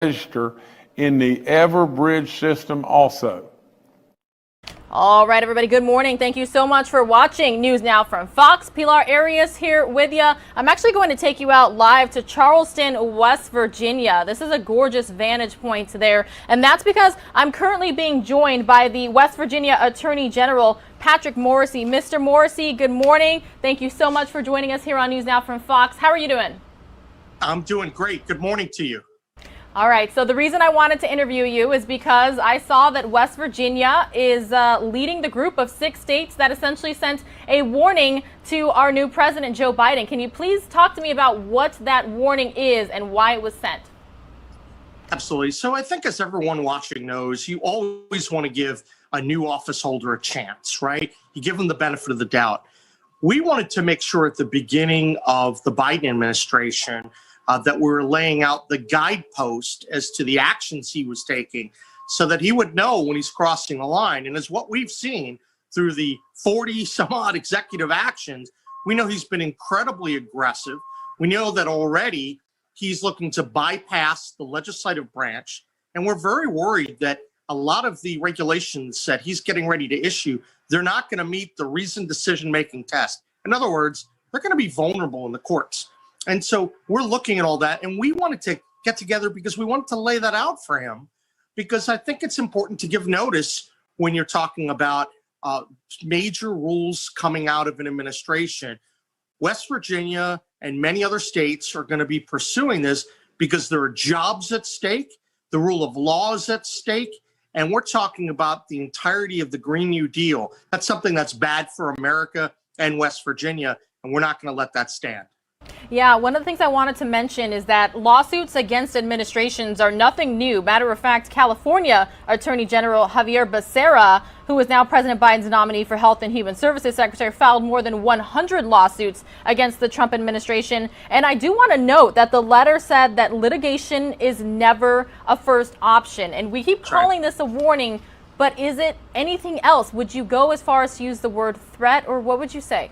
register in the Everbridge system also. All right, everybody, good morning. Thank you so much for watching News Now from Fox. Pilar Arias here with you. I'm actually going to take you out live to Charleston, West Virginia. This is a gorgeous vantage point there, and that's because I'm currently being joined by the West Virginia Attorney General, Patrick Morrisey. Mr. Morrisey, good morning. Thank you so much for joining us here on News Now from Fox. How are you doing? I'm doing great. Good morning to you. All right, so the reason I wanted to interview you is because I saw that West Virginia is leading the group of 6 states that essentially sent a warning to our new president, Joe Biden. Can you please talk to me about what that warning is and why it was sent? Absolutely. So I think, as everyone watching knows, you always want to give a new office holder a chance, right? You give them the benefit of the doubt. We wanted to make sure at the beginning of the Biden administration that we're laying out the guidepost as to the actions he was taking so that he would know when he's crossing the line. And as what we've seen through the 40 some odd executive actions, we know he's been incredibly aggressive. We know that already he's looking to bypass the legislative branch. And we're very worried that a lot of the regulations that he's getting ready to issue, they're not going to meet the reasoned decision-making test. In other words, they're going to be vulnerable in the courts. And so we're looking at all that, and we wanted to get together because we wanted to lay that out for him, because I think it's important to give notice when you're talking about major rules coming out of an administration. West Virginia and many other states are going to be pursuing this because there are jobs at stake, the rule of law is at stake, and we're talking about the entirety of the Green New Deal. That's something that's bad for America and West Virginia, and we're not going to let that stand. Yeah, one of the things I wanted to mention is that lawsuits against administrations are nothing new. Matter of fact, California Attorney General Xavier Becerra, who is now President Biden's nominee for Health and Human Services Secretary, filed more than 100 lawsuits against the Trump administration. And I do want to note that the letter said that litigation is never a first option. And we keep calling this a warning, but is it anything else? Would you go as far as to use the word threat, or what would you say?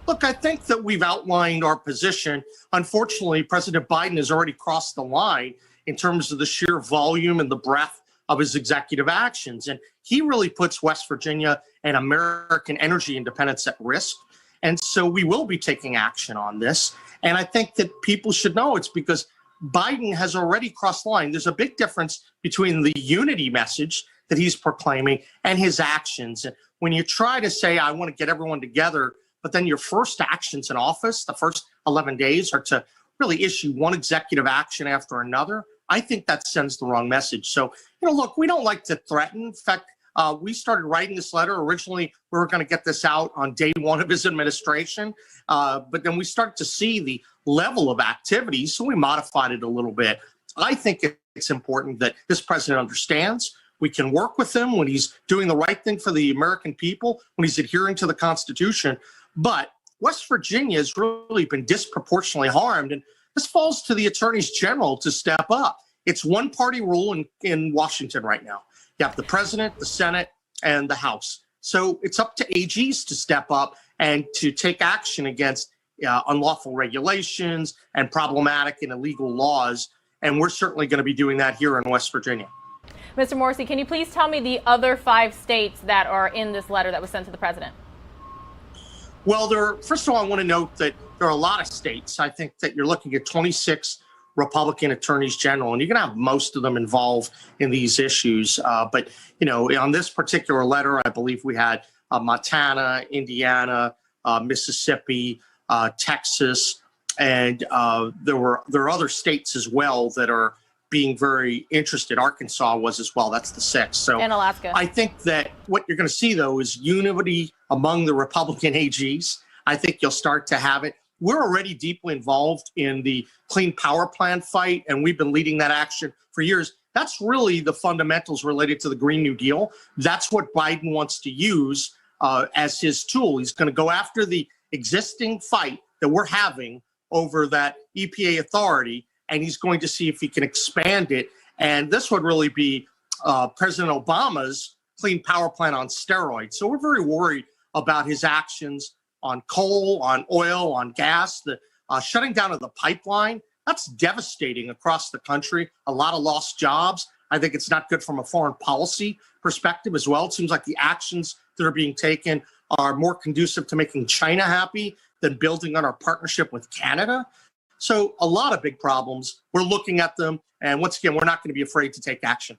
Look, I think that we've outlined our position. Unfortunately, President Biden has already crossed the line in terms of the sheer volume and the breadth of his executive actions. And he really puts West Virginia and American energy independence at risk. And so we will be taking action on this. And I think that people should know it's because Biden has already crossed the line. There's a big difference between the unity message that he's proclaiming and his actions. And when you try to say, I want to get everyone together, but then your first actions in office, the first 11 days, are to really issue one executive action after another, I think that sends the wrong message. So, look, we don't like to threaten. In fact, we started writing this letter. Originally, we were going to get this out on day one of his administration. But then we started to see the level of activity, so we modified it a little bit. I think it's important that this president understands we can work with him when he's doing the right thing for the American people, when he's adhering to the Constitution. But West Virginia has really been disproportionately harmed, and this falls to the attorneys general to step up. It's one-party rule in Washington right now. You have the president, the Senate, and the House. So it's up to AGs to step up and to take action against unlawful regulations and problematic and illegal laws, and we're certainly going to be doing that here in West Virginia. Mr. Morrisey, can you please tell me the other 5 states that are in this letter that was sent to the president? Well, first of all, I want to note that there are a lot of states. I think that you're looking at 26 Republican attorneys general, and you're going to have most of them involved in these issues. But, on this particular letter, I believe we had Montana, Indiana, Mississippi, Texas, and there are other states as well that are being very interested. Arkansas was as well. That's the 6th. So, and Alaska. I think that what you're going to see, though, is unity among the Republican AGs. I think you'll start to have it. We're already deeply involved in the Clean Power Plan fight, and we've been leading that action for years. That's really the fundamentals related to the Green New Deal. That's what Biden wants to use as his tool. He's going to go after the existing fight that we're having over that EPA authority, and he's going to see if he can expand it. And this would really be President Obama's Clean Power Plan on steroids. So we're very worried about his actions on coal, on oil, on gas, the shutting down of the pipeline. That's devastating across the country. A lot of lost jobs. I think it's not good from a foreign policy perspective as well. It seems like the actions that are being taken are more conducive to making China happy than building on our partnership with Canada. So a lot of big problems. We're looking at them. And once again, we're not going to be afraid to take action.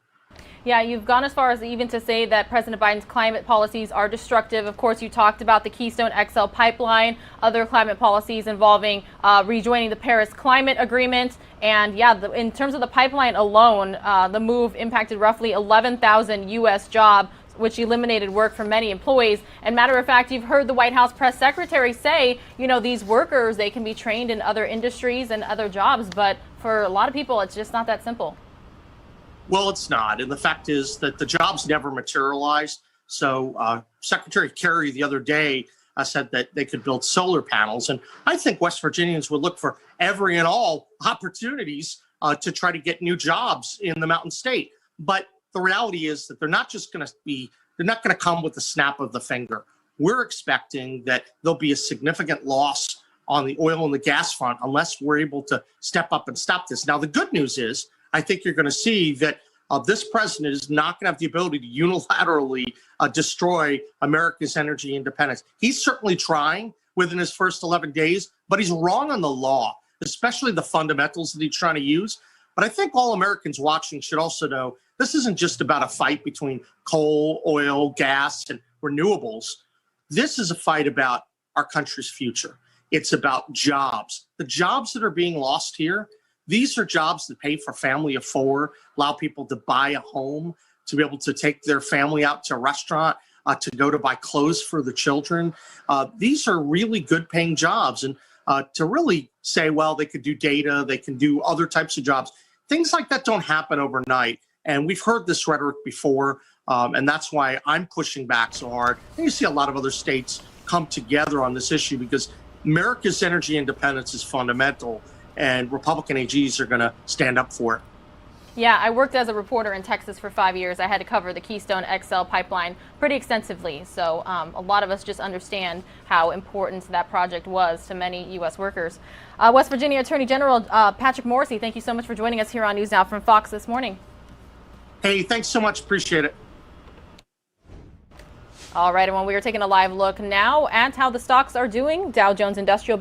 Yeah, you've gone as far as even to say that President Biden's climate policies are destructive. Of course, you talked about the Keystone XL pipeline, other climate policies involving rejoining the Paris Climate Agreement. And yeah, in terms of the pipeline alone, the move impacted roughly 11,000 U.S. jobs, which eliminated work for many employees. And matter of fact, you've heard the White House press secretary say, you know, these workers, they can be trained in other industries and other jobs. But for a lot of people, it's just not that simple. Well, it's not. And the fact is that the jobs never materialized. So Secretary Kerry the other day said that they could build solar panels. And I think West Virginians would look for every and all opportunities to try to get new jobs in the Mountain State. But the reality is that they're not going to come with the snap of the finger. We're expecting that there'll be a significant loss on the oil and the gas front unless we're able to step up and stop this. Now, the good news is, I think you're going to see that this president is not going to have the ability to unilaterally destroy America's energy independence. He's certainly trying within his first 11 days, but he's wrong on the law, especially the fundamentals that he's trying to use. But I think all Americans watching should also know this isn't just about a fight between coal, oil, gas, and renewables. This is a fight about our country's future. It's about jobs. The jobs that are being lost here, these are jobs that pay for family of four, allow people to buy a home, to be able to take their family out to a restaurant, to go to buy clothes for the children. These are really good paying jobs. And to really say, well, they could do data, they can do other types of jobs. Things like that don't happen overnight. And we've heard this rhetoric before. And that's why I'm pushing back so hard. And you see a lot of other states come together on this issue because America's energy independence is fundamental. And Republican AGs are going to stand up for it. Yeah, I worked as a reporter in Texas for 5 years. I had to cover the Keystone XL pipeline pretty extensively. So a lot of us just understand how important that project was to many U.S. workers. West Virginia Attorney General Patrick Morrisey, thank you so much for joining us here on News Now from Fox this morning. Hey, thanks so much. Appreciate it. All right, and when we are taking a live look now at how the stocks are doing, Dow Jones Industrial Big